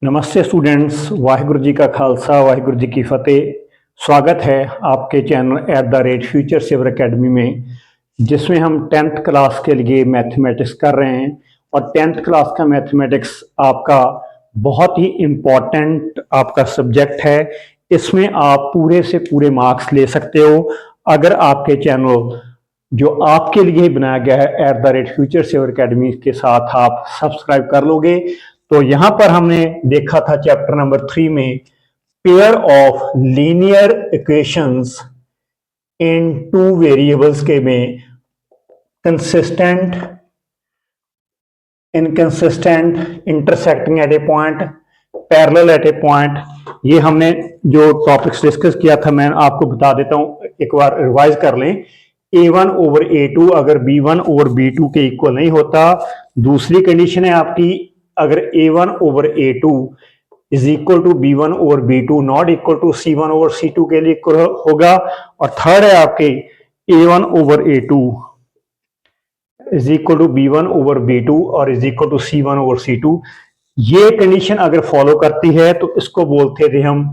नमस्ते स्टूडेंट्स, वाहिगुरु जी का खालसा वाहिगुरु जी की फतेह। स्वागत है आपके चैनल @फ्यूचर सेवर अकेडमी में, जिसमें हम 10th क्लास के लिए मैथमेटिक्स कर रहे हैं। और 10th क्लास का मैथमेटिक्स आपका बहुत ही इम्पॉर्टेंट आपका सब्जेक्ट है। इसमें आप पूरे से पूरे मार्क्स ले सकते हो अगर आपके चैनल जो आपके लिए ही बनाया गया है @फ्यूचर सेवर अकेडमी के साथ आप सब्सक्राइब कर लोगे। तो यहां पर हमने देखा था चैप्टर नंबर 3 में pair of linear equations in two variables के में consistent, inconsistent, intersecting at a point, parallel at a point. ये हमने जो टॉपिक्स डिस्कस किया था मैं आपको बता देता हूं, एक बार रिवाइज कर लें। A1 ओवर A2 अगर B1 ओवर B2 के इक्वल नहीं होता। दूसरी कंडीशन है आपकी, अगर A1 over A2 is equal to B1 over B2 not equal to C1 over C2 के लिए इक्वल होगा। और थर्ड है आपके A1 over A2 is equal to B1 over B2 और is equal to C1 over C2। ये condition अगर follow करती है तो इसको बोलते थे हम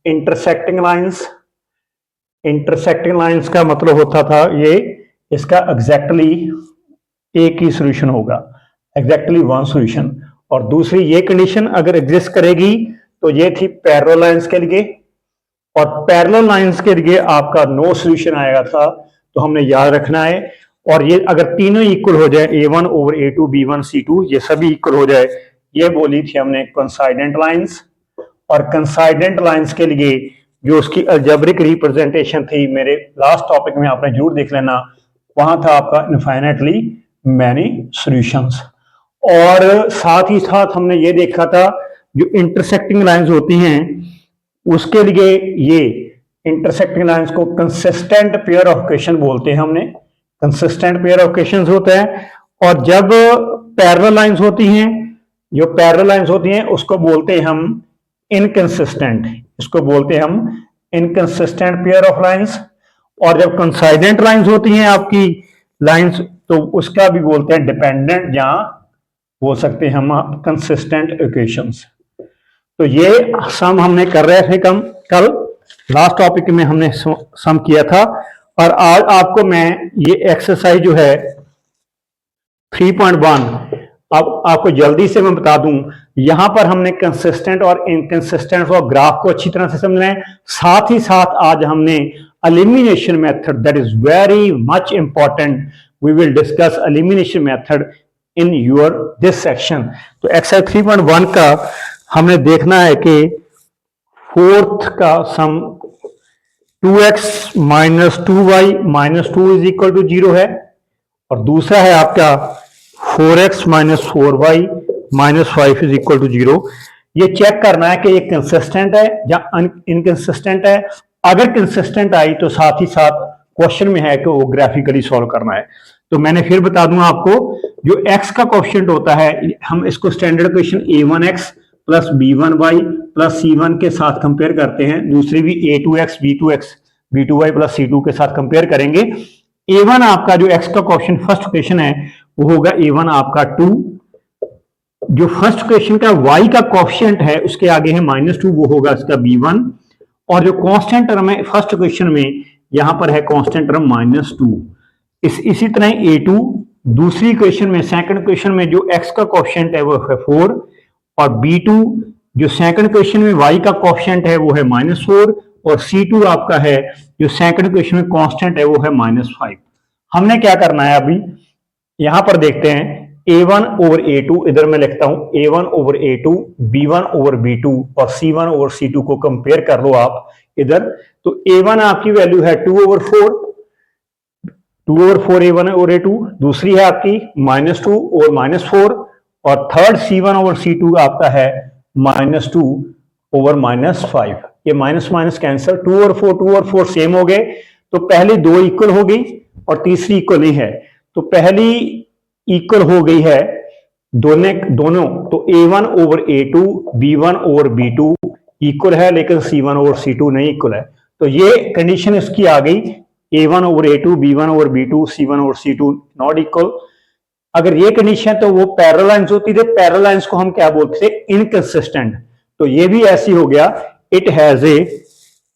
इंटरसेक्टिंग लाइंस। इंटरसेक्टिंग लाइंस का मतलब होता था ये, इसका एग्जैक्टली एक ही सॉल्यूशन होगा, एग्जैक्टली वन सॉल्यूशन। और दूसरी ये कंडीशन अगर एग्जिस्ट करेगी तो ये थी पैरेलल लाइंस के लिए, और पैरेलल लाइंस के लिए आपका नो सॉल्यूशन आएगा था। तो हमने याद रखना है। और ये अगर तीनों इक्वल हो जाए, A1 over A2 B1 C2 ये सभी इक्वल हो जाए, ये बोली थी हमने कोइंसाइडेंट लाइंस। और कोइंसाइडेंट लाइंस के लिए जो उसकी अलजेब्रिक रिप्रेजेंटेशन थी, मेरे लास्ट टॉपिक में आपने जरूर देख लेना, वहां था आपका इनफाइनाइटली मैनी सॉल्यूशंस। और साथ ही साथ हमने ये देखा था जो इंटरसेक्टिंग लाइंस होती हैं उसके लिए ये इंटरसेक्टिंग लाइंस को कंसिस्टेंट पेयर ऑफ इक्वेशन बोलते हैं। हमने कंसिस्टेंट पेयर ऑफ इक्वेशंस होता है। और जब पैरेलल लाइंस होती हैं, जो पैरेलल लाइंस होती हैं उसको बोलते हैं हम इनकंसिस्टेंट, इसको बोलते हैं हम इनकंसिस्टेंट पेयर ऑफ लाइंस। और जब कोइंसाइडेंट लाइंस होती हैं आपकी लाइंस, तो उसका भी बोलते हैं डिपेंडेंट, या बोल सकते हैं हम कंसिस्टेंट इक्वेशंस। तो ये सम हमने कर रहे थे कल लास्ट टॉपिक में हमने सम किया था। और आज आपको मैं ये एक्सरसाइज जो है 3.1 अब आपको जल्दी से मैं बता दूं। यहां पर हमने कंसिस्टेंट और इनकंसिस्टेंट और ग्राफ को अच्छी तरह से समझना है। साथ ही साथ आज हमने elimination method, that is very much important, we will discuss elimination method in your this section. तो एक्सरसाइज 3.1 का हमने देखना है कि फोर्थ का sum 2x minus 2y minus 2 is equal to 0 है। और दूसरा है आपका 4x minus 4y minus 5 is equal to 0। ये चेक करना है कि ये कंसिस्टेंट है या इनकंसिस्टेंट है। अगर कंसिस्टेंट आई तो साथ ही साथ क्वेश्चन में है कि वो ग्राफिकली सॉल्व करना है। तो मैंने फिर बता दूंगा आपको, जो x का कोएफिशिएंट होता है हम इसको standard equation A1x plus B1y plus C1 के साथ कंपेयर करते हैं। दूसरी भी A2x B2x B2y plus C2 के साथ कंपेयर करेंगे। A1 आपका जो x का कोएफिशिएंट फर्स्ट इक्वेशन है वो होगा A1 आपका 2। जो फर्स्ट इक्वेशन का y का कोएफिशिएंट है उसके आगे है -2, वो होगा इसका B1। और जो कांस्टेंट टर्म है फर्स्ट इक्वेशन में, यहां पर है कांस्टेंट टर्म -2। इसी तरह A2 दूसरी इक्वेशन में, सेकंड इक्वेशन में जो x का कोएफिशिएंट है वो है 4। और B2 जो सेकंड इक्वेशन में y का कोएफिशिएंट है वो है -4। और C2 आपका है जो सेकंड इक्वेशन में कांस्टेंट है वो है -5। हमने क्या करना है अभी, यहां पर देखते हैं A1 ओवर A2, इधर मैं लिखता हूं A1 over A2, B1 over B2 और C1 ओवर C2 को कंपेयर कर लो आप इधर। तो A1 आपकी वैल्यू है 2 ओवर 4 A1 ओवर A2। दूसरी है आपकी -2 और -4। और थर्ड C1 ओवर C2 आपका है -2 ओवर -5। ये माइनस माइनस कैंसिल, 2 और 4 सेम हो गए। तो पहली दो इक्वल हो गई और तीसरी इक्वल नहीं है। तो पहली इक्वल हो गई है दोनों। तो A1 over A2 B1 over B2 equal है, लेकिन C1 ओवर C2 नहीं इक्वल है। तो ये कंडीशन इसकी आ गई, A1 over A2 B1 over B2 C1 over C2 not equal. अगर ये कंडीशन तो वो पैरेलल लाइंस होती थी। पैरेलल लाइंस को हम क्या बोलते थे, इनकंसिस्टेंट। तो ये भी ऐसी हो गया, it has a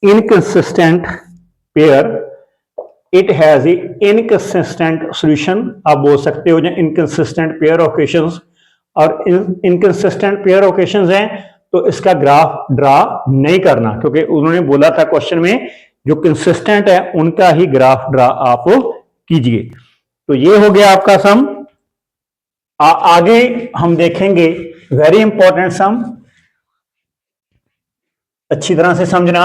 inconsistent pair, it has a inconsistent solution, आप बोल सकते हो, इनकंसिस्टेंट पेयर ऑफ इक्वेशंस, और इनकंसिस्टेंट पेयर ऑफ इक्वेशंस हैं तो इसका ग्राफ ड्रा नहीं करना, क्योंकि उन्होंने बोला था क्वेश्चन में जो कंसिस्टेंट है उनका ही ग्राफ ड्रा आप कीजिए। तो ये हो गया आपका सम। आगे हम देखेंगे वेरी इंपॉर्टेंट सम, अच्छी तरह से समझना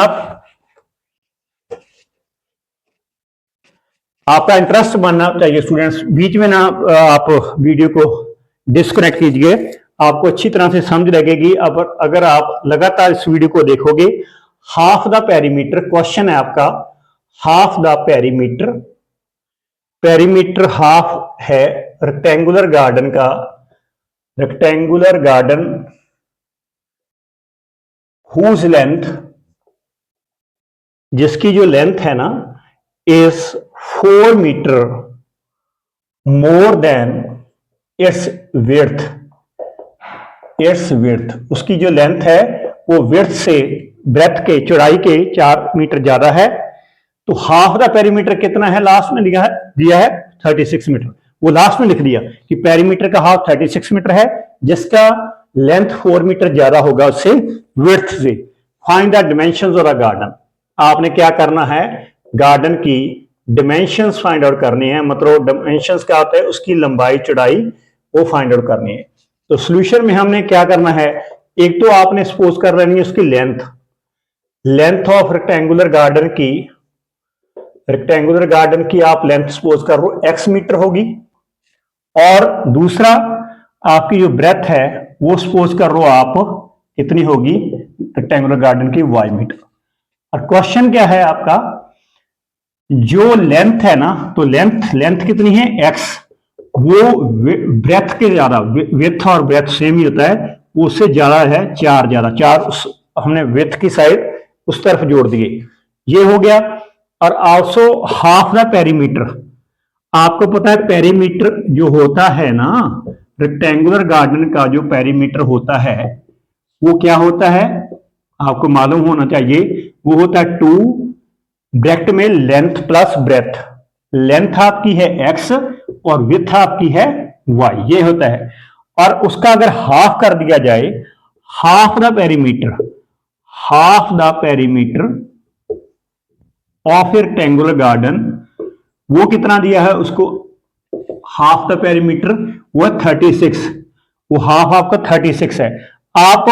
आपका इंटरेस्ट बनना चाहिए स्टूडेंट्स। बीच में ना आप वीडियो को डिस्कनेक्ट कीजिए, आपको अच्छी तरह से समझ लगेगी। अब अगर आप लगातार इस वीडियो को देखोगे, हाफ द पेरीमीटर क्वेश्चन है आपका, half the perimeter, perimeter half है रेक्टेंगुलर गार्डन का, रेक्टेंगुलर गार्डन हुज लेंथ, जिसकी जो लेंथ है ना is 4 metre more than its width, its width, उसकी जो लेंथ है वो विड्थ से ब्रेथ के, चौड़ाई के 4 मीटर ज्यादा है। तो हाफ द पेरीमीटर कितना है, लास्ट में दिया है 36 मीटर, वो लास्ट में लिख दिया कि पेरीमीटर का हाफ 36 मीटर है, जिसका लेंथ 4 मीटर ज्यादा होगा उससे, विड्थ से। Find the dimensions of the garden, आपने क्या करना है, गार्डन की डिमेंशंस फाइंड आउट करनी है, मतलब डिमेंशंस क्या होता है, उसकी लंबाई चौड़ाई वो फाइंड आउट करनी है। तो सॉल्यूशन में हमने क्या करना है, एक तो आपने सपोज कर लेनी है उसकी length, length of rectangular garden की, रेक्टेंगुलर गार्डन की आप लेंथ सपोज कर लो x मीटर होगी, और दूसरा आपकी जो ब्रेथ है वो सपोज कर लो आप कितनी होगी रेक्टेंगुलर गार्डन की, y मीटर। और क्वेश्चन क्या है आपका, जो लेंथ है ना, तो लेंथ कितनी है x, वो ब्रेथ के ज्यादा, विड्थ और ब्रेथ सेम ही होता है, वो उससे ज्यादा है 4 ज्यादा, 4 हमने विड्थ की साइड उस तरफ जोड़ दिए, ये हो गया। और आल्सो हाफ द पेरीमीटर, आपको पता है पेरीमीटर जो होता है ना रेक्टेंगुलर गार्डन का, जो पेरीमीटर होता है वो क्या होता है, आपको मालूम होना चाहिए, वो होता है 2 ब्रैकेट में लेंथ प्लस ब्रेथ, लेंथ आपकी है x और विड्थ आपकी है y, ये होता है। और उसका अगर हाफ कर दिया जाए, half the perimeter, half the perimeter of a rectangular garden, वो कितना दिया है उसको, हाफ द पेरीमीटर वो 36, वो हाफ आपका 36 है। आप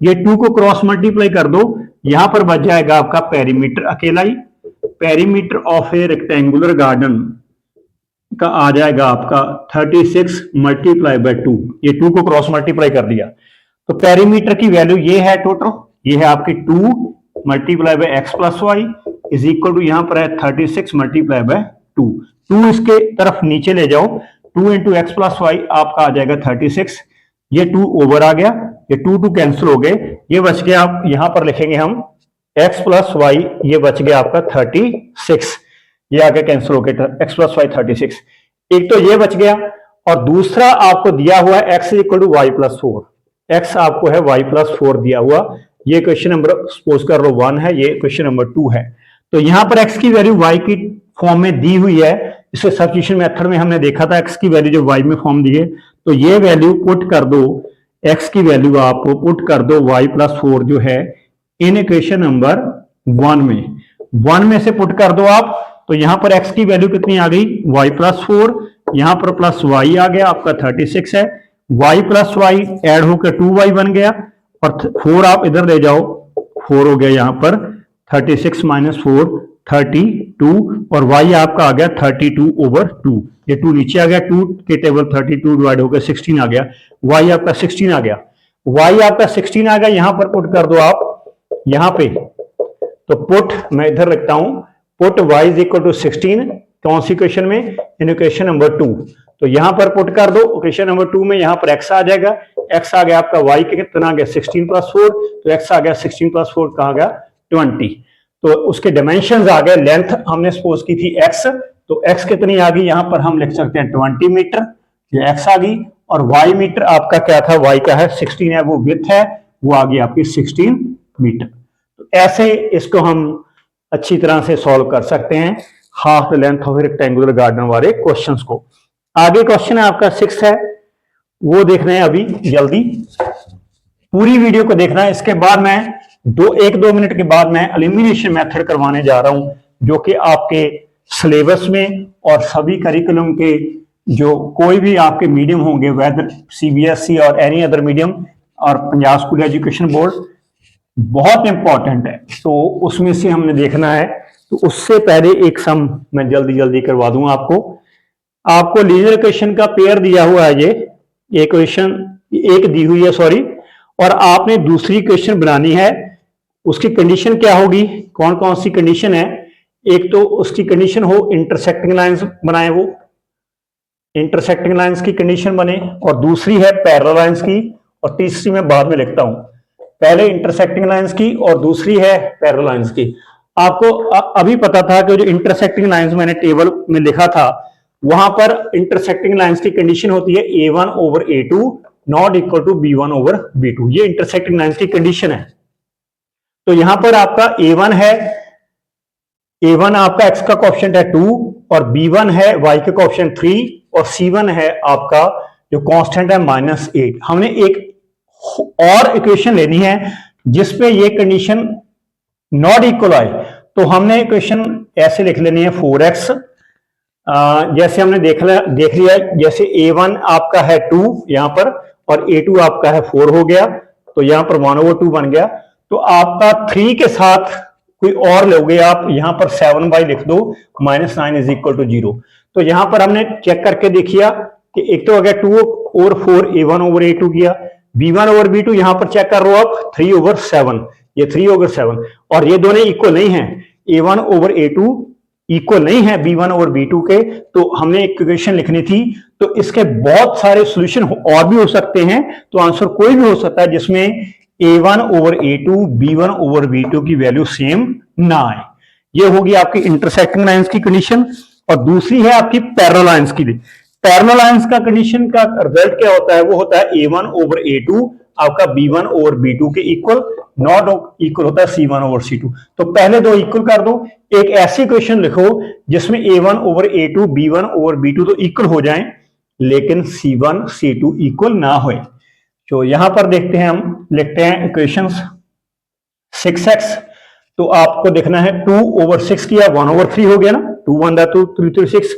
ये 2 को क्रॉस मल्टीप्लाई कर दो, यहां पर बच जाएगा आपका पेरीमीटर अकेला ही, perimeter of a rectangular garden का आ जाएगा आपका 36 मल्टीप्लाई बाय 2, ये 2 को क्रॉस मल्टीप्लाई कर दिया, तो पेरीमीटर की वैल्यू ये है टोटल, ये है आपकी 2 multiply by X plus Y is equal to, यहां पर है 36 मल्टीप्लाई बाय 2, 2 इसके तरफ नीचे ले जाओ, 2 इंटू एक्स प्लस वाई आपका आ जाएगा 36, ये 2 ओवर आ गया, ये 2 कैंसिल हो गए, ये बच गया, आप यहां पर लिखेंगे हम x प्लस वाई, ये बच गया आपका 36, ये आगे कैंसिल हो गया x प्लस वाई 36, एक तो ये बच गया, और दूसरा आपको दिया हुआ है x equal to Y plus 4, x आपको है y प्लस 4 दिया हुआ, ये क्वेश्चन नंबर सपोज कर लो 1 है, ये क्वेश्चन नंबर 2 है। तो यहां पर x की वैल्यू y की फॉर्म में दी हुई है, इसे सब्स्टिट्यूशन मेथड में हमने देखा था, x की वैल्यू जो y में फॉर्म दी है, तो ये वैल्यू पुट कर दो, x की वैल्यू आप पुट कर दो y प्लस 4 जो है इन इक्वेशन नंबर 1 में से पुट कर दो आप, तो यहां पर x की वैल्यू कितनी आ गई, y प्लस 4, यहां पर प्लस y आ गया आपका 36 है, y प्लस y ऐड होकर 2y बन गया, और 4 आप इधर ले जाओ, 4 हो गया यहां पर 36 माइनस 4 32, और y आपका आ गया 32 ओवर 2, ये 2 नीचे आ गया, 2 के टेबल 32 डिवाइड होकर 16 आ गया, y आपका 16 आ गया, y आपका 16 आ गया, यहां पर पुट कर दो आप यहां पे, तो पुट मैं इधर लिखता हूं, put y is equal to 16, कौन सी इक्वेशन में, इन इक्वेशन नंबर 2, तो यहां पर पुट कर दो इक्वेशन नंबर 2 में, यहां पर x आ जाएगा, x आ गया आपका y के कितना आ गया 16 प्लस 4, तो x आ गया 16 प्लस 4 कहा गया 20, तो उसके डायमेंशंस आ गए, लेंथ हमने सपोज की थी x, तो x कितनी आ गई, यहां पर हम लिख सकते हैं 20 मीटर, ये x आ गई, और y मीटर आपका क्या था, y का है 16 है, वो विड्थ है, वो आ गई आपकी 16 मीटर। तो ऐसे इसको हम अच्छी तरह से सॉल्व कर सकते हैं half the length of rectangular garden वाले क्वेश्चंस को। आगे क्वेश्चन है आपका 6 है, वो देखना है अभी जल्दी, पूरी वीडियो को देखना है। इसके बाद मैं 1-2 मिनट के बाद मैं एलिमिनेशन मेथड करवाने जा रहा हूं, जो कि आपके सिलेबस में और सभी करिकुलम के जो कोई भी आपके मीडियम होंगे, वेदर सीबीएसई और एनी अदर मीडियम और पंजाब स्कूल एजुकेशन बोर्ड, बहुत इंपॉर्टेंट है। तो उसमें से हमने देखना है। तो उससे पहले एक सम मैं जल्दी जल्दी करवा दूंगा आपको लीनियर इक्वेशन का पेयर दिया हुआ है, ये इक्वेशन एक दी हुई है सॉरी, और आपने दूसरी इक्वेशन बनानी है। उसकी कंडीशन क्या होगी, कौन कौन सी कंडीशन है? एक तो उसकी कंडीशन हो इंटरसेक्टिंग लाइंस बनाए, वो इंटरसेक्टिंग लाइंस की कंडीशन बने, और दूसरी है पैरेलल लाइंस की, और तीसरी मैं बाद में लिखता हूं। पहले इंटरसेक्टिंग लाइंस की और दूसरी है पैरेलल लाइंस की। आपको अभी पता था कि जो इंटरसेक्टिंग लाइंस मैंने टेबल में लिखा था, वहां पर इंटरसेक्टिंग लाइंस की कंडीशन होती है A1 over A2 not equal to B1 over B2। ये इंटरसेक्टिंग लाइंस की कंडीशन है। तो यहां पर आपका A1 है, A1 आपका x का कोएफिशिएंट है 2, और B1 है y का कोएफिशिएंट 3, और C1 है आपका जो कांस्टेंट है -8। हमने एक और इक्वेशन लेनी है जिसपे ये कंडीशन नॉट इक्वल आए। तो हमने इक्वेशन ऐसे लिख लेनी है 4x, जैसे हमने देख लिया, जैसे A1 आपका है 2 यहां पर, और A2 आपका है 4 हो गया, तो यहां पर 1/2 बन गया। तो आपका 3 के साथ कोई और लोगे आप, यहां पर 7 लिख दो, -9 इज इक्वल टू 0। तो यहां पर हमने चेक करके देखिया कि एक तो हो गया 2 और 4 A1 ओवर A2 किया, B1 ओवर B2 यहां पर चेक कर रहे हो आप 3 ओवर 7, ये 3 ओवर 7, और ये दोनों इक्वल नहीं है, A1 ओवर A2 इक्वल नहीं है B1 ओवर B2 के। तो हमने एक इक्वेशन लिखनी थी। तो इसके बहुत सारे सॉल्यूशन और भी हो सकते हैं, तो आंसर कोई भी हो सकता है जिसमें A1 over A2 B1 over B2 की वैल्यू सेम ना आए। ये होगी आपकी इंटरसेक्टिंग लाइंस की कंडीशन। और दूसरी है आपकी पैरेलल लाइंस की। पैरेलल लाइंस का कंडीशन का रिजल्ट क्या होता है? वो होता है A1 ओवर A2 आपका B1 ओवर B2 के इक्वल, नॉट इक्वल होता है C1 ओवर C2। तो पहले दो इक्वल कर दो। एक ऐसी इक्वेशन लिखो जिसमें A1 over A2 B1 over B2 तो इक्वल हो जाएं, लेकिन C1 C2 इक्वल ना होए। तो यहां पर देखते हैं, हम लिखते हैं इक्वेशंस 6x। तो आपको देखना है 2 ओवर 6 किया, 1 ओवर 3 हो गया ना, 2 1 2 3 3 6,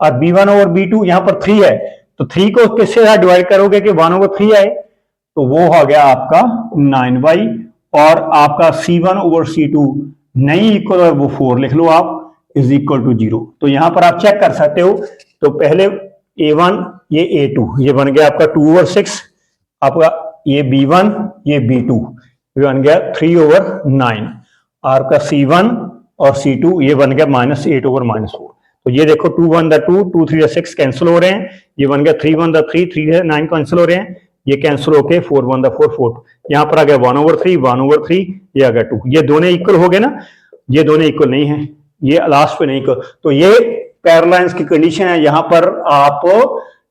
और B1 ओवर B2 यहां पर 3 है, तो 3 को किससे डिवाइड करोगे कि 1 ओवर 3 आए, तो वो हो गया आपका 9y, और आपका C1 ओवर C2 नहीं इक्वल है, वो 4 लिख लो आप, इज इक्वल टू 0। तो यहां पर आप चेक कर सकते हो। तो पहले A1 ये A2 ये बन गया आपका 2 ओवर 6, आपका ये B1 ये B2 बन गया 3 ओवर 9, आपका C1 और C2 ये बन गया -8 ओवर -4। तो ये देखो 2 1 2 2 3 6 कैंसिल हो रहे हैं, ये बन गया 3 1 3 3 9 कैंसिल हो रहे हैं, ये कैंसिल होके 4 1 4 4, यहां पर आ गया 1 ओवर 3 1 ओवर 3, ये आ गया 2, ये दोनों इक्वल हो गए ना, ये दोनों इक्वल नहीं है, ये लास्ट पे नहीं इक्वल। तो ये पैरेलल लाइंस की कंडीशन है। यहां पर आप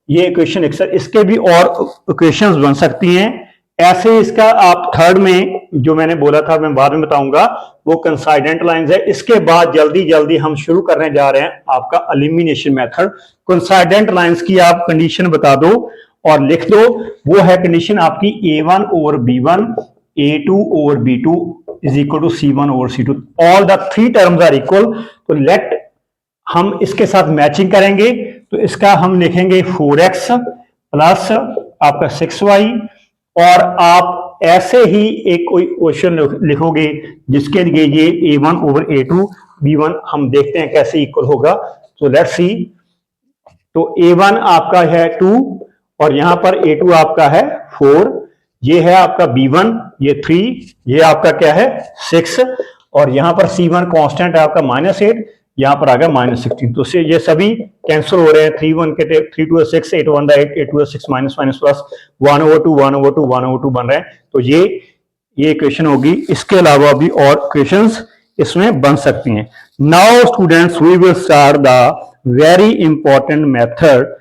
ये इक्वेशन, इसके भी और इक्वेशंस बन सकती हैं ऐसे। इसका आप थर्ड में जो मैंने बोला था, मैं बाद में बताऊंगा, वो कंसाइडेंट लाइंस है। इसके बाद जल्दी जल्दी हम शुरू करने जा रहे हैं आपका एलिमिनेशन मेथड। कंसाइडेंट लाइंस की आप कंडीशन बता दो और लिख दो। वो है कंडीशन आपकी A1 over B1 A2 over B2 is equal to C1 over C2, all the 3 terms are equal. तो लेट हम इसके साथ मैचिंग करेंगे। तो इसका हम लिखेंगे 4x प्लस आपका 6y, और आप ऐसे ही एक कोई क्वेश्चन लिखोगे जिसके लिए ये A1 ओवर A2 B1 हम देखते हैं कैसे इक्वल होगा। तो लेट्स सी। तो A1 आपका है 2 और यहां पर A2 आपका है 4, ये है आपका B1 ये 3, ये आपका क्या है 6, और यहां पर C1 कांस्टेंट है आपका -8, यहां पर आ गया -16। तो ये सभी कैंसिल हो रहे हैं। 3 1 के 3 2 6 8 1 8 8 2 6 minus minus plus 1 over 2 1 over 2 1 over 2 बन रहे हैं। तो ये इक्वेशन होगी। इसके अलावा भी और इक्वेशंस इसमें बन सकती हैं। Now students we will start the very important method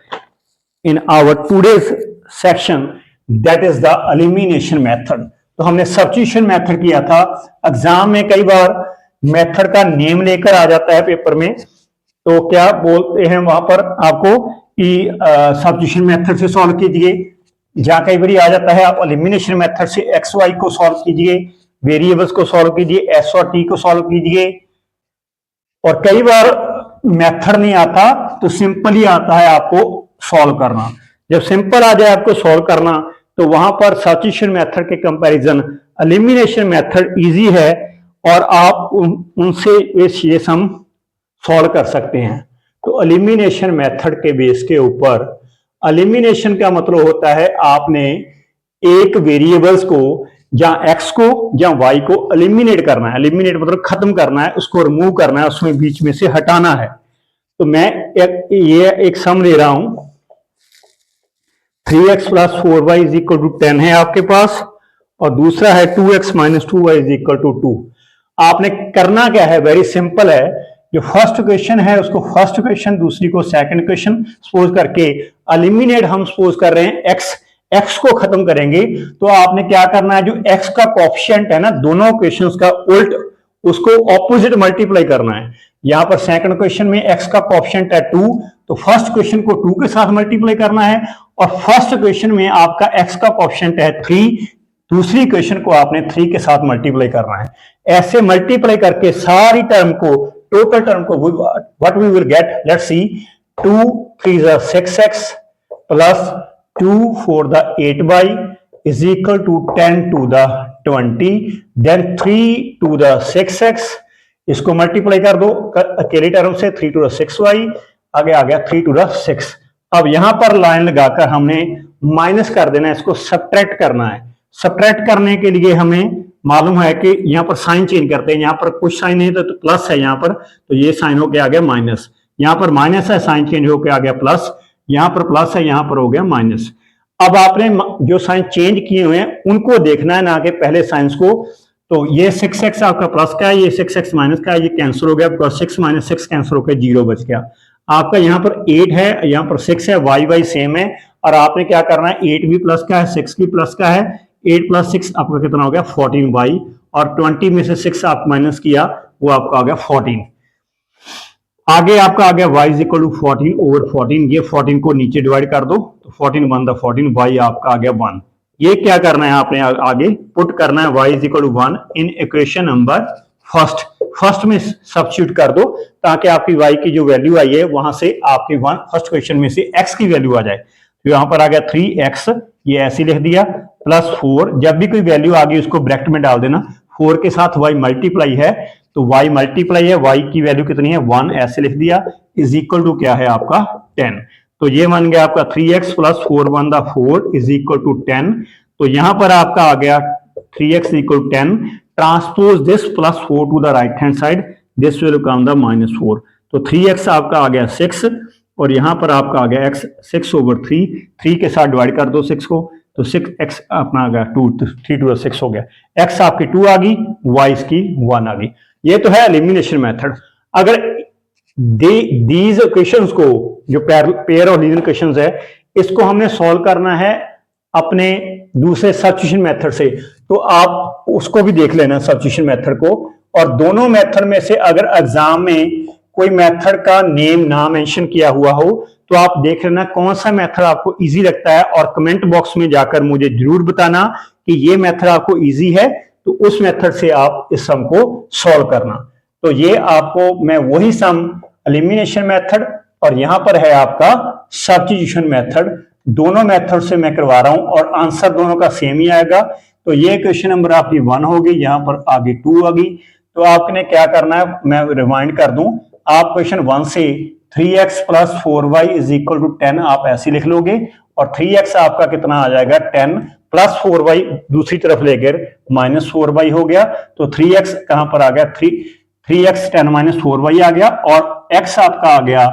in our today's section, that is the elimination method। तो हमने सब्स्टिट्यूशन मेथड किया था। एग्जाम में कई बार मेथड का नेम लेकर आ जाता है पेपर में, तो क्या बोलते हैं वहां पर आपको कि सब्स्टिट्यूशन मेथड से सॉल्व कीजिए, जहां कई बार आ जाता है आप एलिमिनेशन मेथड से एक्स वाई को सॉल्व कीजिए, वेरिएबल्स को सॉल्व कीजिए, एस और टी को सॉल्व कीजिए। और कई बार मेथड नहीं आता तो सिंपल ही आता है आपको सॉल्व करना। जब सिंपल आ जाए आपको सॉल्व करना तो वहां पर सब्स्टिट्यूशन मेथड के कंपैरिजन एलिमिनेशन मेथड इजी है और आप उनसे ये सम सॉल्व कर सकते हैं। तो एलिमिनेशन मेथड के बेस के ऊपर, एलिमिनेशन का मतलब होता है आपने एक वेरिएबल्स को या एक्स को या वाई को एलिमिनेट करना है। एलिमिनेट मतलब खत्म करना है, उसको रिमूव करना है, उसमें बीच में से हटाना है। तो मैं एक सम ले रहा हूं, 3x plus 4y is equal to 10 है आपके पास, और दूसरा है 2x minus 2y is equal to 2। आपने करना क्या है, वेरी सिंपल है। जो फर्स्ट क्वेश्चन है उसको फर्स्ट क्वेश्चन, दूसरी को सेकंड क्वेश्चन सपोज करके एलिमिनेट हम सपोज कर रहे हैं एक्स को खत्म करेंगे। तो आपने क्या करना है, जो एक्स का कोएफिशिएंट है ना दोनों क्वेश्चंस का उल्ट, उसको ऑपोजिट मल्टीप्लाई करना है। यहां पर सेकंड क्वेश्चन में एक्स का कोएफिशिएंट है 2, तो फर्स्ट क्वेश्चन को 2 के साथ मल्टीप्लाई करना है, और फर्स्ट क्वेश्चन में आपका एक्स का कोएफिशिएंट है 3, दूसरी क्वेश्चन को आपने 3 के साथ मल्टीप्लाई करना है। ऐसे मल्टीप्लाई करके सारी टर्म को, टोटल टर्म को what we will get, let's see, 2 3 6x plus 2 4 8y is equal to 10 to the 20, then 3 to the 6x, इसको मल्टीप्लाई कर दो अकेली टर्म से, 3 to the 6y, आगे आ गया 3 to the 6। अब यहां पर लाइन लगाकर हमने माइनस कर देना है, इसको सब्ट्रैक्ट करना है। सब्ट्रैक्ट करने के लिए हमें मालूम है कि यहां पर साइन चेंज करते हैं, यहां पर कुछ साइन है तो प्लस है यहां पर, तो ये साइन होके आ गया माइनस, यहां पर माइनस है, साइन चेंज होके आ गया प्लस, यहां पर प्लस है, यहां पर हो गया माइनस। अब आपने जो साइन चेंज किए हुए हैं उनको देखना है, ना कि पहले साइंस को। तो ये 6x आपका प्लस का है, ये 6x माइनस का है, ये कैंसिल हो गया, बिकॉज 6 माइनस 6 कैंसिल होकर 0 बच गया। आपका यहाँ पर 8 है, यहाँ पर 6 है, y सेम है, और आपने क्या करना है, 8 भी प्लस का है, 6 भी प्लस का है, 8 प्लस 6 आपका कितना हो गया 14y, और 20 में से 6 आप माइनस किया, वो आपका आ गया 14। आगे आपका आ गया y is equal to 14 over 14, ये 14 को नीचे डिवाइड कर दो, तो 14 1 द 14, y आपका आ गया 1। ये क्या करना है आपने आगे पुट करना है, y is equal to 1 in equation number first में सब्स्टिट्यूट कर दो, ताकि आपकी y की जो वैल्यू आई है वहां से आपकी फर्स्ट क्वेश्चन में से x की वैल्यू आ जाए। तो यहां पर आ गया 3x, ये ऐसे लिख दिया, प्लस 4, जब भी कोई वैल्यू आ गई उसको ब्रैकेट में डाल देना, 4 के साथ y मल्टीप्लाई है, तो y मल्टीप्लाई है, y की वैल्यू कितनी है 1, ऐसे लिख दिया, इज इक्वल टू क्या है आपका 10। तो ये मान गया आपका 3x plus 4 1 the 4 is equal to 10। तो यहां पर आपका आ गया 3x equal to 10, transpose this plus 4 to the right hand side, this will become the -4। तो 3x आपका आ गया 6, और यहां पर आपका आ गया x 6 ओवर 3 के साथ डिवाइड कर दो 6 को, तो 6x अपना आ गया 2, 3 to the 6 हो गया, x आपकी 2 आ गई, y इसकी 1 आ गई। ये तो है एलिमिनेशन मेथड। अगर दीज क्वेश्चंस को, जो पेयर और लीनियर क्वेश्चंस है, इसको हमने सॉल्व करना है अपने दूसरे सब्स्टिट्यूशन मेथड से, तो आप उसको भी देख लेना सब्स्टिट्यूशन मेथड को। और दोनों मेथड में से अगर एग्जाम में कोई मेथड का नेम ना मेंशन किया हुआ हो तो आप देख लेना कौन सा मेथड आपको इजी लगता है, और कमेंट बॉक्स में जाकर मुझे जरूर बताना कि ये मेथड आपको इजी है, तो उस मेथड से आप इस सम को सॉल्व करना। तो ये आपको मैं वही सम एलिमिनेशन मेथड और यहां पर है आपका सब्स्टिट्यूशन मेथड, दोनों मेथड से मैं करवा रहा हूं और आंसर दोनों का सेम ही आएगा। तो ये क्वेश्चन नंबर आपकी 1 होगी, यहां पर आगे 2 होगी। तो आपने क्या करना है, मैं रिमाइंड कर दूं, आप क्वेश्चन 1 से 3x plus 4y is equal to 10 आप ऐसे लिख लोगे, और 3x आपका कितना आ जाएगा 10 प्लस 4y दूसरी तरफ लेकर -4y हो गया। तो 3x कहां पर आ गया, 3x 10 माइनस 4y आ गया, और x आपका आ गया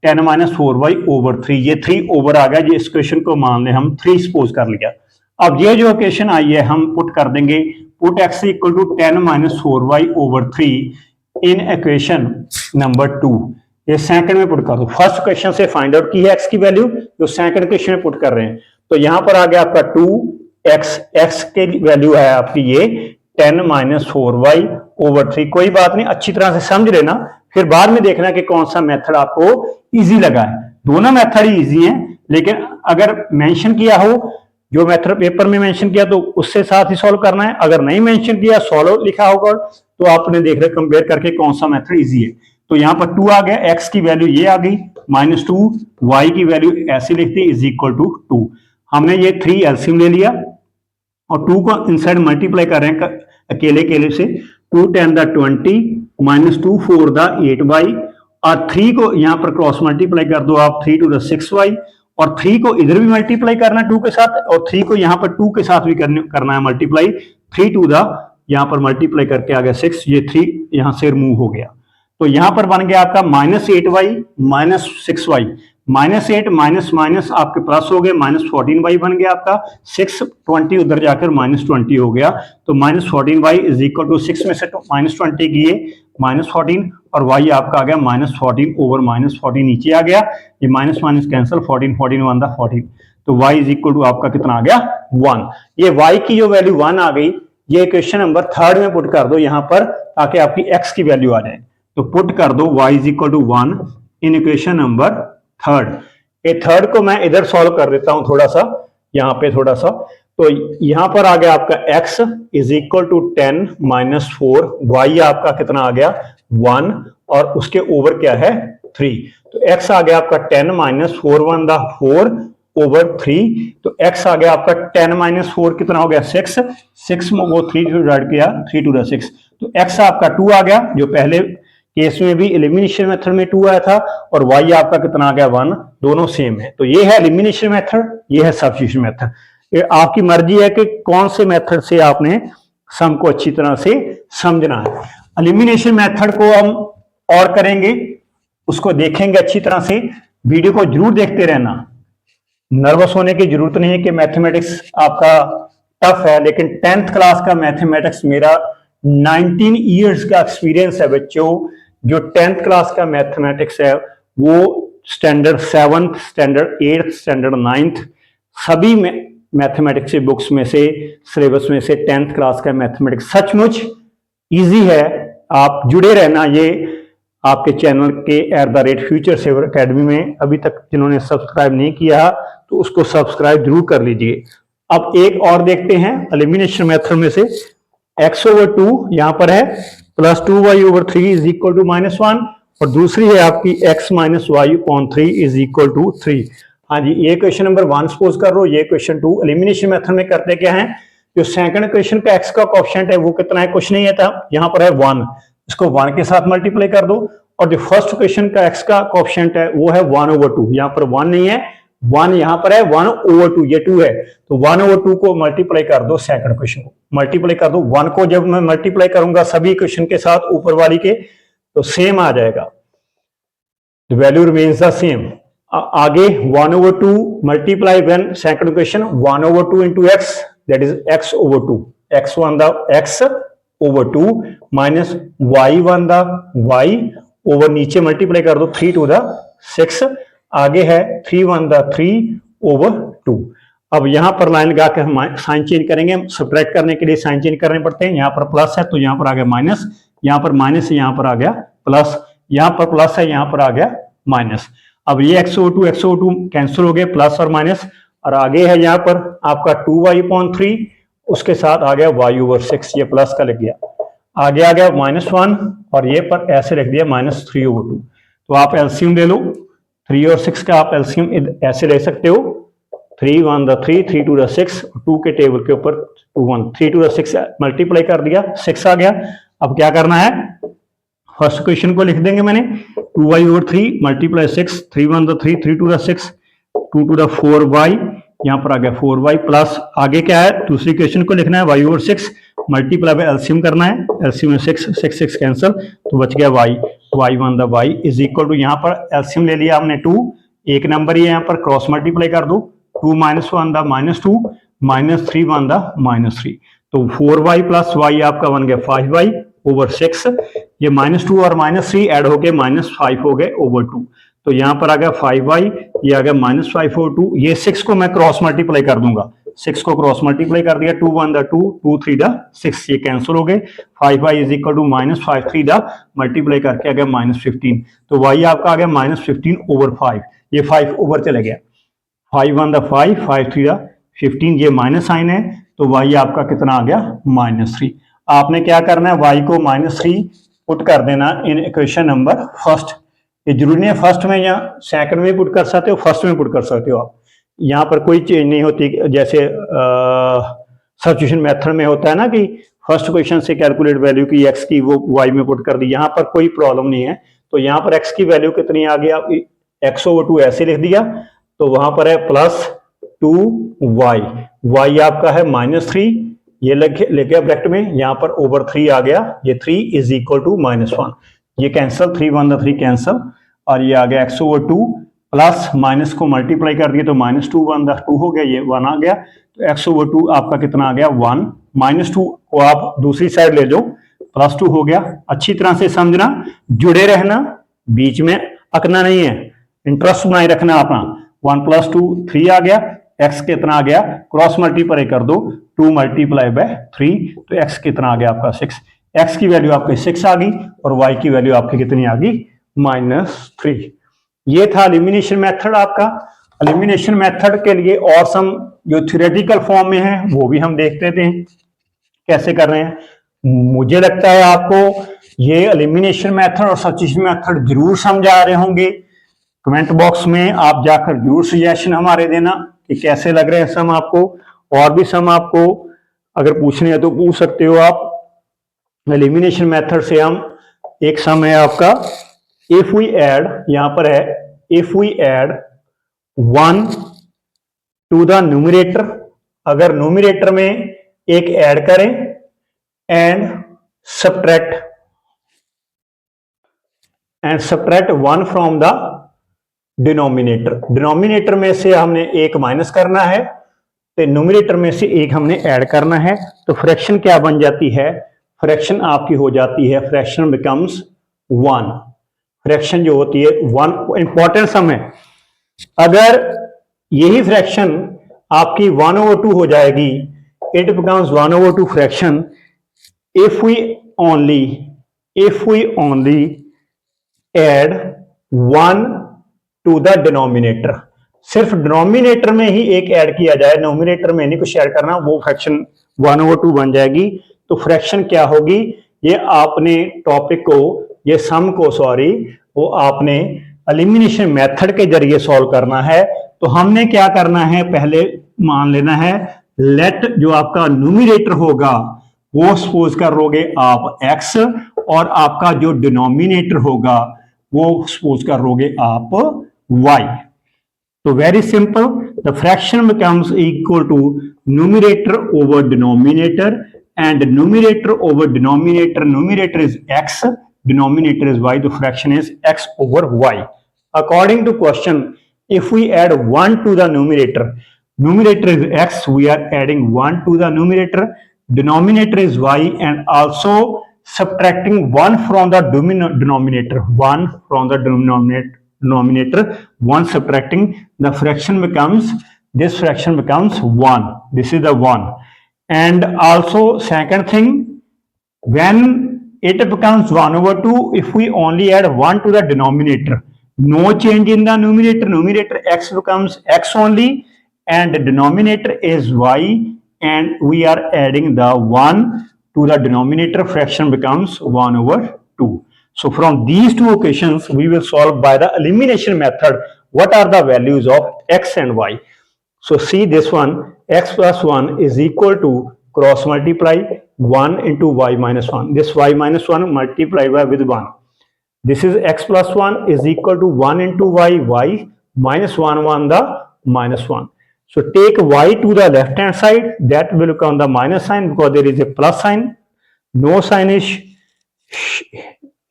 10 माइनस 4y ओवर 3, ये 3 ओवर आ गया। ये इस क्वेश्चन को मान ले हम 3 सपोज कर लिया। अब ये जो इक्वेशन आई है हम पुट कर देंगे, put x equal to 10 minus 4y over 3 in equation number 2। ये सेकंड में पुट कर दो, फर्स्ट क्वेश्चन से फाइंड आउट की है x की वैल्यू, जो सेकंड क्वेश्चन में पुट कर रहे हैं। तो यहां पर आ गया आपका 2, एक्स के वैल्यू है आपकी ये 10 माइनस 4y/3। कोई बात नहीं, अच्छी तरह से समझ लेना, फिर बाद में देखना कि कौन सा मेथड आपको इजी लगा है। दोनों मेथड ही इजी हैं, लेकिन अगर मेंशन किया हो, जो मेथड पेपर में मेंशन किया तो उससे साथ ही सॉल्व करना है। अगर नहीं मेंशन किया, सॉल्व लिखा होगा, तो आपने देख रहे कंपेयर करके कौन सा मेथड इजी है। तो यहाँ पर 2 आ गया, एक्स की वैल्यू ये आ गई -2, वाई की वैल्यू ऐसी लिखती इज इक्वल टू 2। हमने ये 3 एलसीएम ले लिया और 2 को इनसाइड मल्टीप्लाई कर रहे हैं अकेले अकेले से। 2 10 द 20 -2 4 द 8y, और 3 को यहाँ पर क्रॉस मल्टीप्लाई कर दो आप, 3 to the 6y, और 3 को इधर भी मल्टीप्लाई करना है 2 के साथ, और 3 को यहाँ पर 2 के साथ भी करना है मल्टीप्लाई। 3 to the यहाँ पर मल्टीप्लाई करके आ गया 6, ये 3 यहाँ से रिमूव हो गया। तो यहाँ पर बन गया आपका -8y -6y, -8 माइनस माइनस आपके प्लस हो गए, -14y बन गया आपका। 6 20 उधर जाकर -20 हो गया, तो -14y इज इक्वल टू 6 में से -20 किए -14, और y आपका आ गया -14 ओवर -14 नीचे आ गया, ये माइनस माइनस कैंसिल, 14 14 1 दा 14, तो y इज इक्वल टू आपका कितना आ गया 1। ये y की जो वैल्यू 1 आ गई, ये क्वेश्चन नंबर 3 में पुट कर दो यहाँ पर, ताकि आपकी x की वैल्यू आ जाए। तो पुट कर दो y is equal to 1 in equation number 3। ये 3 को मैं इधर सॉल्व कर देता हूं थोड़ा सा, यहाँ पे थोड़ा सा। तो यहाँ पर आ गया आपका x is equal to 10 minus 4, y आपका कितना आ गया 1, और उसके ओवर क्या है 3। तो x आ गया आपका 10 माइनस 4 1 दा 4 ओवर 3, तो x आ गया आपका 10 माइनस 4 कितना हो गया 6, 6 में वो 3 डिवाइड किया 3 to the 6, तो x आपका 2 आ गया, जो पहले केस में भी एलिमिनेशन मेथड में 2 आया था, और y आपका कितना आ गया 1, दोनों सेम है। तो ये है एलिमिनेशन मेथड, ये है सब्स्टिट्यूशन मेथड। ये आपकी मर्जी है कि कौन से मेथड से आपने सम को अच्छी तरह से समझना है। एलिमिनेशन मेथड को हम और करेंगे, उसको देखेंगे अच्छी तरह से, वीडियो को जरूर देखते रहना। नर्वस होने की जरूरत नहीं है कि मैथमेटिक्स आपका टफ है, लेकिन 10th क्लास का मैथमेटिक्स मेरा 19 इयर्स का एक्सपीरियंस है बच्चों। जो 10th क्लास का मैथमेटिक्स है वो standard 7th, standard 8th, standard 9th सभी में मैथमेटिक्स की बुक्स में से, सिलेबस में से 10th क्लास का मैथमेटिक्स सचमुच इजी है। आप जुड़े रहना ये आपके चैनल के @फ्यूचर सेवर अकेडमी में। अभी तक जिन्होंने सब्सक्राइब नहीं किया तो उसको सब्सक्राइब जरूर कर लीजिए। अब एक और देखते हैं एलिमिनेशन मेथड में से, x/2 यहां पर है +2y/3 इज इक्वल टू -1, और दूसरी है आपकी x minus y/3 is equal to 3। हाँ जी, ये क्वेश्चन नंबर 1 सपोज कर लो, ये क्वेश्चन 2। एलिमिनेशन मेथड में करते क्या है, जो सेकंड क्वेश्चन का x का कोएफिशिएंट है वो कितना है, कुछ नहीं है था, यहाँ पर है 1, इसको 1 के साथ मल्टीप्लाई कर दो, और जो फर्स्ट क्वेश्चन का x का कोएफिशिएंट है वो है 1/2, यहाँ पर 1 नहीं है, 1 यहाँ पर है 1/2, ये 2 है, तो 1/2 को मल्टीप्लाई कर दो, सेकंड क्वेश्चन को मल्टीप्लाई कर दो। 1 को जब मैं मल्टीप्लाई करूंगा सभी क्वेश्चन के साथ ऊपर वाली के, तो सेम आ जाएगा, the value remains the same. आगे 1/2 multiply when second question 1/2 into x, that is x/2, x1 the x/2 minus y1 the y over नीचे मल्टीप्लाई कर दो 3 to the 6, आगे है 3 1 द 3/2। अब यहां पर लाइन लगा के हम साइन चेंज करेंगे, सब्ट्रैक्ट करने के लिए साइन चेंज करने पड़ते हैं। यहां पर प्लस है तो यहां पर आ गया माइनस, यहां पर माइनस है यहां पर आ गया प्लस, यहां पर प्लस है यहां पर आ गया माइनस। अब ये x/2 कैंसिल हो गए, प्लस और माइनस, और आगे है यहां पर आपका 2y/3, उसके साथ आ गया y/6, ये प्लस का लग गया, आगे आ गया -1, और ये पर ऐसे रख दिया -3/2। तो आप एलसीएम ले लो, 3 और 6 का आप एलसीएम ऐसे ले सकते हो, 3 1 द 3, 3 to the 6, 2 के टेबल के ऊपर 2 1, 3 to the 6 मल्टीप्लाई कर दिया, 6 आ गया। अब क्या करना है, फर्स्ट क्वेश्चन को लिख देंगे मैंने, 2y/3 multiply 6, 3 1 the 3, 3 to the 6, 2 to the 4y, यहाँ पर आ गया 4y, प्लस आगे क्या है, दूसरी क्वेश्चन को लिखना है y/6 मल्टीप्लाई बाय एलसीएम करना है, एलसीएम में 6 कैंसिल, तो बच गया y1 the y is equal to, यहाँ पर एलसीएम ले लिया हमने 2, एक नंबर ही यहाँ पर क्रॉस मल्टीप्लाई कर दो, 2 -1 द -2 -3 1 द -3, तो 4y प्लस y आपका बन गया 5y/6, ये -2 और -3 ऐड हो गए -5 हो गए ओवर 2, तो यहां पर आ गया 5y, ये आ गया -5/2, ये 6 को मैं क्रॉस मल्टीप्लाई कर दूंगा, 6 को क्रॉस मल्टीप्लाई कर दिया, 2 1 द 2, 2 3 द 6, ये कैंसिल हो गए। 5y is equal to -5 3 the multiply करके आ गया -15, तो y आपका आ गया -15 ओवर 5, ये 5 ओवर चले गया। 5 1 द 5, 5 3 द 15, ये माइनस साइन है, तो y आपका कितना आ गया -3। आपने क्या करना है, y को -3 पुट कर देना इन इक्वेशन नंबर फर्स्ट। ये जरूरी नहीं है फर्स्ट में या सेकंड में पुट कर सकते हो, फर्स्ट में पुट कर सकते हो आप, यहाँ पर कोई चेंज नहीं होती। जैसे सब्स्टिट्यूशन मेथड में होता है ना कि फर्स्ट क्वेश्चन से कैलकुलेट वैल्यू की x की वो y में पुट कर दी, यहाँ पर कोई प्रॉब्लम नहीं है। तो यहाँ पर x की वैल्यू कितनी आ गई, x/2 ऐसे लिख दिया, तो वहां पर है +2y, y आपका है -3, ये लग गया ब्रैकेट में, यहाँ पर ओवर 3 आ गया, ये 3 इज इक्वल टू -1, ये कैंसिल, 3 1 द 3 कैंसिल, और ये आ गया x/2 प्लस माइनस को मल्टीप्लाई कर दिया तो -2 1 द 2 हो गया, ये 1 आ गया, तो x/2 आपका कितना आ गया 1, -2 को आप दूसरी साइड ले लो, +2 हो गया। अच्छी तरह से समझना, जुड़े रहना, बीच में अकना नहीं है, इंटरेस्ट बनाए रखना अपना। 1 + 2 3 आ गया, x कितना आ गया, क्रॉस मल्टीप्लाई कर दो, 2 × 3, तो x कितना आ गया आपका 6, x की वैल्यू आपकी 6 आ गई और y की वैल्यू आपकी कितनी आ गई -3। ये था एलिमिनेशन मेथड आपका। एलिमिनेशन मेथड के लिए और सम जो थ्योरेटिकल फॉर्म में है वो भी हम देख लेते हैं कैसे कर रहे हैं। मुझे लगता है आपको ये एलिमिनेशन मेथड और सब्स्टिट्यूशन मेथड जरूर समझ आ रहे होंगे। कमेंट बॉक्स में आप जाकर जरूर सजेशन हमारे देना कि कैसे लग रहे हैं सम आपको, और भी सम आपको अगर पूछने हैं तो पूछ सकते हो आप। एलिमिनेशन मेथड से हम एक सम है आपका, इफ वी ऐड, यहां पर है if we add 1 to the numerator, अगर न्यूमरेटर में एक ऐड करें and subtract 1 from the denominator, denominator में से हमने एक माइनस करना है तो न्यूमरेटर में से एक हमने ऐड करना है, तो फ्रैक्शन क्या बन जाती है, फ्रैक्शन आपकी हो जाती है, फ्रैक्शन बिकम्स 1, फ्रैक्शन जो होती है 1, इंपॉर्टेंट सम है। अगर यही फ्रैक्शन आपकी 1/2 हो जाएगी, it becomes 1/2 fraction if we only add 1 to the denominator, सिर्फ डिनोमिनेटर में ही एक ऐड किया जाए, नोमिनेटर में नहीं कुछ ऐड करना, वो फ्रैक्शन 1/2 बन जाएगी। तो फ्रैक्शन क्या होगी, ये आपने टॉपिक को, ये सम को सॉरी, वो आपने एलिमिनेशन मेथड के जरिए सॉल्व करना है। तो हमने क्या करना है, पहले मान लेना है लेट जो आपका न्यूमरेटर होगा वो सपोज करोगे आप x, और आपका जो डिनोमिनेटर होगा वो सपोज करोगे आप y। तो very simple, the fraction becomes equal to numerator over denominator, and numerator over denominator, numerator is x, denominator is y, the fraction is x over y. According to question, if we add 1 to the numerator, numerator is x, we are adding 1 to the numerator, denominator is y, and also subtracting 1 from the denominator, 1 from the denominator, 1 subtracting, the fraction becomes, this fraction becomes 1, this is the 1. And also second thing, when it becomes 1/2, if we only add 1 to the denominator, no change in the numerator, numerator x becomes x only, and the denominator is y, and we are adding the 1 to the denominator, fraction becomes 1/2. So from these two equations we will solve by the elimination method what are the values of x and y. So see this one, x plus 1 is equal to cross multiply 1 into y minus 1. This y minus 1 multiplied by with 1. This is x plus 1 is equal to 1 into y, y minus 1, 1 the minus 1. So take y to the left hand side, that will become the minus sign because there is a plus sign. No sign is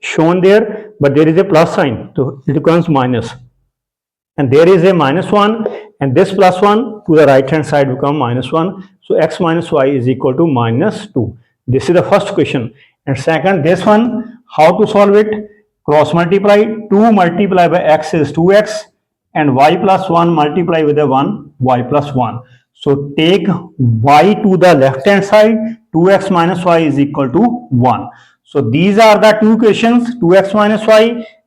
shown there, but there is a plus sign, so it becomes minus. And there is a minus 1, and this plus 1 to the right hand side become minus 1. So x minus y is equal to -2. This is the first question. And second, this one, how to solve it? Cross multiply, 2 multiplied by x is 2x, and y plus 1 multiply with the 1, y plus 1. So take y to the left hand side, 2x minus y is equal to 1. So these are the two equations, 2x minus y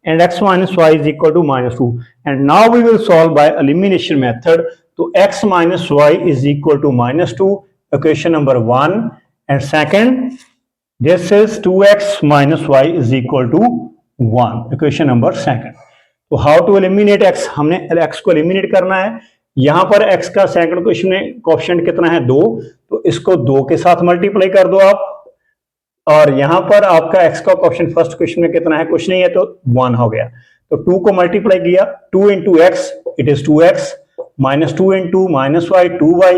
and x minus y is equal to minus 2. And now we will solve by elimination method. So x minus y is equal to minus 2, equation number 1. And second, this is 2x minus y is equal to 1, equation number second. तो how to eliminate x, हमने x को eliminate करना है। यहां पर x का second question में coefficient कितना है 2, तो इसको 2 के साथ मल्टीप्लाई कर दो आप, और यहां पर आपका x का कोएफिशिएंट फर्स्ट क्वेश्चन में कितना है, कुछ नहीं है, तो 1 हो गया। तो 2 को मल्टीप्लाई किया, 2 into x it is 2x, minus 2 into minus y 2y,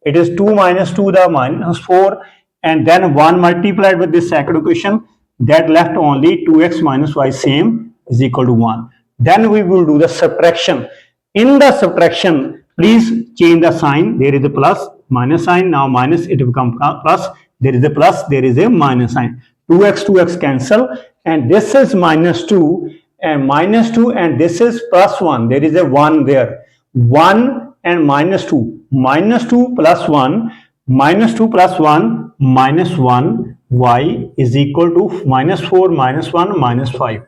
it is 2 minus 2 the minus 4, and then 1 multiplied with this second equation, that left only 2x minus y same is equal to 1. Then we will do the subtraction. In the subtraction, please change the sign. There is a plus minus sign. Now minus it become plus. There is a plus. There is a minus sign. 2x cancel, and this is minus 2 and minus 2, and this is plus 1. There is a 1 there. 1 and minus 2. Minus 2 plus 1. Minus 2 plus 1 minus 1. Y is equal to minus 4 minus 1 minus 5.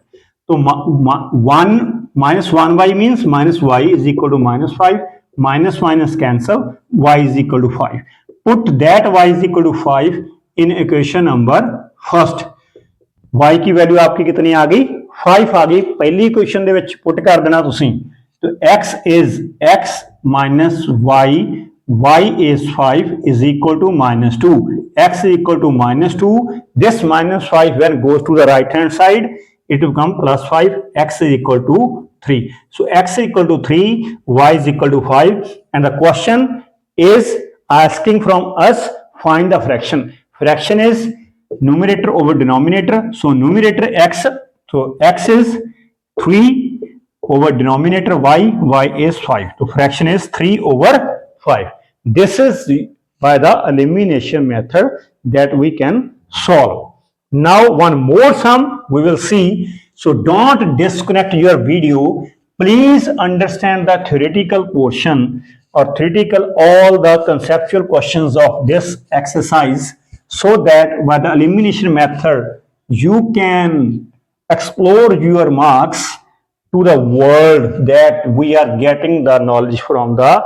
So 1 minus 1y means minus y is equal to minus 5, minus minus cancel, y is equal to 5. Put that y is equal to 5 in equation number first. y की value आपकी कितनी आ गई, 5 आ गई। पहली equation ਦੇ ਵਿੱਚ put कर देना ਤੁਸੀਂ, तो x is x minus y is 5 is equal to minus 2, x is equal to minus 2. This minus 5 when goes to the right hand side, it will become plus 5, x is equal to 3. So x is equal to 3, y is equal to 5, and the question is asking from us find the fraction. Fraction is numerator over denominator. So numerator x, so x is 3 over denominator y is 5. So fraction is 3 over 5. This is by the elimination method that we can solve. Now one more sum we will see. So don't disconnect your video. Please understand the theoretical portion or theoretical all the conceptual questions of this exercise, so that by the elimination method you can explore your marks to the world that we are getting the knowledge from the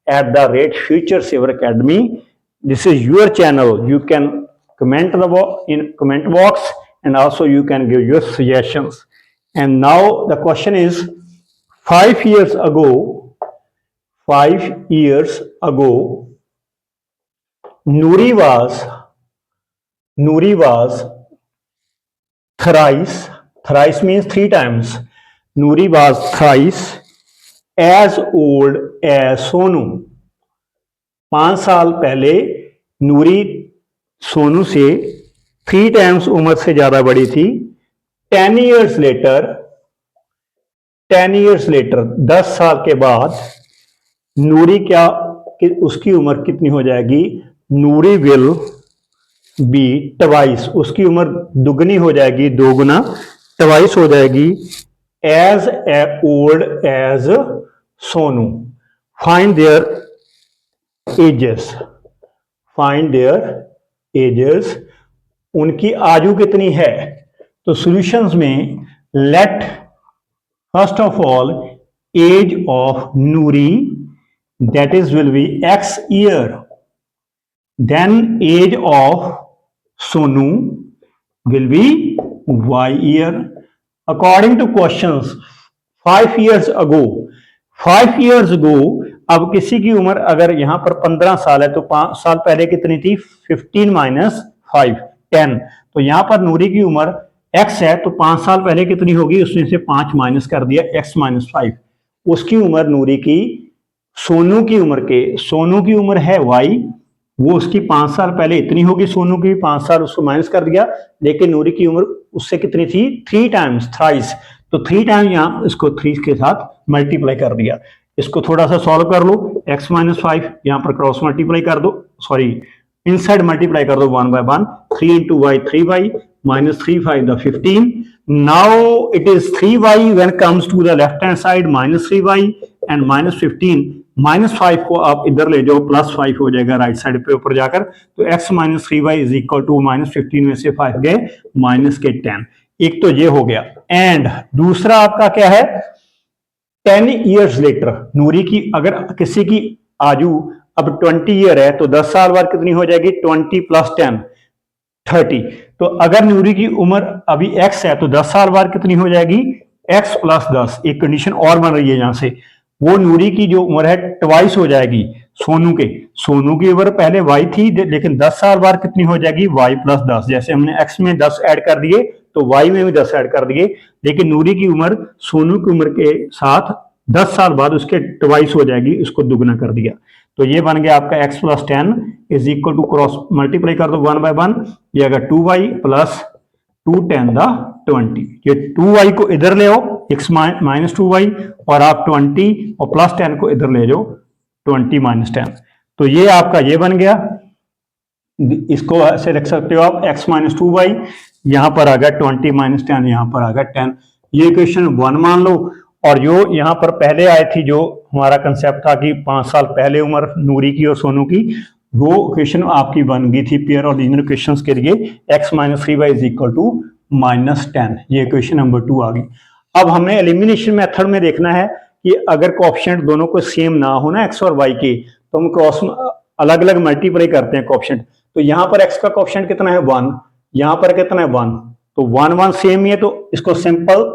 at the rate Future Saver Academy. This is your channel. You can comment in comment box, and also you can give your suggestions. And now the question is, 5 years ago Nuri was thrice means 3 times. Nuri was thrice as old as Sonu. 5 साल पहले नूरी सोनू से 3 times उम्र से ज्यादा बड़ी थी। 10 years later 10 साल के बाद नूरी उसकी उम्र कितनी हो जाएगी, नूरी विल बी ट्वाइस, उसकी उम्र दुगनी हो जाएगी, 2 गुना ट्वाइस हो जाएगी, as old as Sonu. Find their ages, उनकी आयु कितनी है। तो सॉल्यूशंस में let first of all age of Noori that is will be x year, then age of Sonu will be y year. According to questions 5 years ago अब किसी की उम्र अगर यहां पर 15 साल है तो 5 साल पहले कितनी थी, 15 माइनस 5 10। तो यहां पर नूरी की उम्र x है तो 5 साल पहले कितनी होगी, उसने से 5 माइनस कर दिया, x माइनस 5। उसकी उम्र नूरी की सोनू की उम्र है y, वो उसकी 5 साल पहले इतनी होगी, सोनू की 5 साल उसको माइनस कर दिया, लेकिन नूरी की उम्र उससे कितनी थी, 3 टाइम्स थ्राइस। तो 3 टाइम यहां इसको 3 के साथ मल्टीप्लाई कर दिया। इसको थोड़ा सा सॉल्व कर लो, x माइनस 5 यहां पर क्रॉस मल्टीप्लाई कर दो, सॉरी इनसाइड मल्टीप्लाई कर दो 1 by 1, 3 into y 3y minus 3 5 the 15. Now it is 3y when comes to the left hand side, minus 3y and minus 15 -5 को आप इधर ले जाओ, +5 हो जाएगा राइट साइड पे ऊपर जाकर। तो x minus 3y is equal to -15 में से 5 गए -10। एक तो ये हो गया। एंड दूसरा आपका क्या है, 10 ईयर्स लेटर, नूरी की अगर किसी की आयु अब 20 ईयर है तो 10 साल बाद कितनी हो जाएगी, 20 + 10 30। तो अगर नूरी की उम्र अभी x है तो 10 साल बाद कितनी हो जाएगी, x + 10। एक कंडीशन और बन रही है यहां से, वो नूरी की जो उम्र है ट्वाइस हो जाएगी सोनू के। सोनू की उम्र पहले y थी, लेकिन 10 साल बाद कितनी हो जाएगी, y + 10। जैसे हमने x में 10 ऐड कर दिए तो y में भी 10 ऐड कर दिए, लेकिन नूरी की उम्र सोनू की उम्र के साथ 10 साल बाद उसके ट्वाइस हो जाएगी, इसको दुगना कर दिया। तो ये बन गया आपका x + 10 is equal to, cross multiply कर दो 1/1, ये अगर 2y + 2 10 द 20। ये 2y को इधर ले आओ, x माइनस 2y, और आप 20 और +10 को इधर ले जाओ, 20 - 10। तो ये आपका ये बन गया। इसको ऐसे रख सकते हो आप, x - 2y यहां पर आ गया 20 - 10, यहां पर आ गया 10। ये इक्वेशन 1 मान लो। और जो यहां पर पहले आई थी, जो हमारा कंसेप्ट था कि 5 साल पहले उम्र नूरी की और सोनू की, वो इक्वेशन आपकी बन गई थी पेयर और लीनियर इक्वेशंस के लिए, x - 3y is equal to -10। ये इक्वेशन नंबर 2 आ गई। अब हमें एलिमिनेशन मेथड में देखना है कि अगर कोएफिशिएंट दोनों को सेम ना हो ना, x और y के, तो हम क्रॉस अलग अलग मल्टीप्लाई करते हैं कोएफिशिएंट। तो यहां पर x का कोएफिशिएंट कितना है, 1, यहां पर कितना है, 1। तो 1 1 सेम ही है, तो इसको सिंपल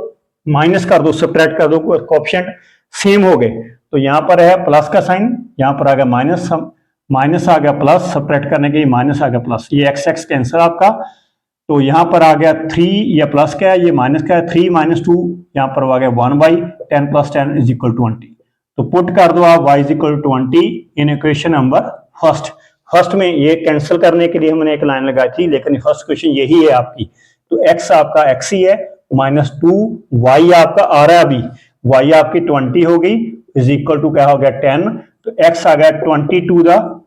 माइनस कर दो, सब्ट्रैक्ट कर दो, कोएफिशिएंट सेम हो गए। तो यहां पर है प्लस का साइन, यहां पर आ गया माइनस, माइनस आ गया प्लस, सब्ट्रैक्ट करने के लिए माइनस आ गया प्लस, ये x x कैंसर आपका। तो यहां पर आ गया 3, या प्लस का है, ये माइनस का है, 3 - 2, यहां पर आ गया 1/10 + 10 इज इक्वल 20। तो पुट कर दो आप y is equal 20 in equation number first में। ये कैंसिल करने के लिए हमने एक लाइन लगाई थी, लेकिन फर्स्ट क्वेश्चन यही है आपकी। तो x आपका x ही है, -2y आपका आ रहा है अभी, y आपकी 20 हो गई, इज इक्वल टू क्या हो गया, 10। तो x आ गया 22 द,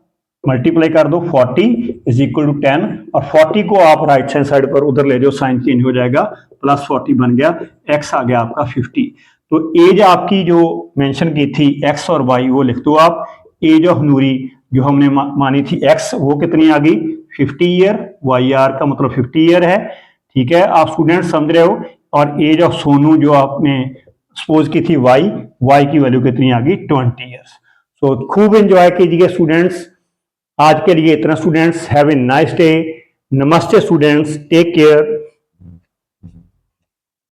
मल्टीप्लाई कर दो 40 इज इक्वल टू 10, और 40 को आप राइट हैंड साइड पर उधर ले जाओ, साइन चेंज हो जाएगा, +40 बन गया, x आ गया आपका 50। तो एज आपकी जो मेंशन की थी x और y, वो लिख दो आप। एज ऑफ नूरी जो हमने मानी थी x, वो कितनी आ गई, 50 ईयर, YR का मतलब 50 ईयर है, ठीक है, आप स्टूडेंट समझ रहे हो। और एज ऑफ सोनू जो आपने सपोज की थी y की वैल्यू कितनी आ गई, 20 ईयर्स। सो खूब एंजॉय कीजिए स्टूडेंट्स। आज के लिए इतना students, have a nice day. नमस्ते स्टूडेंट्स, टेक केयर।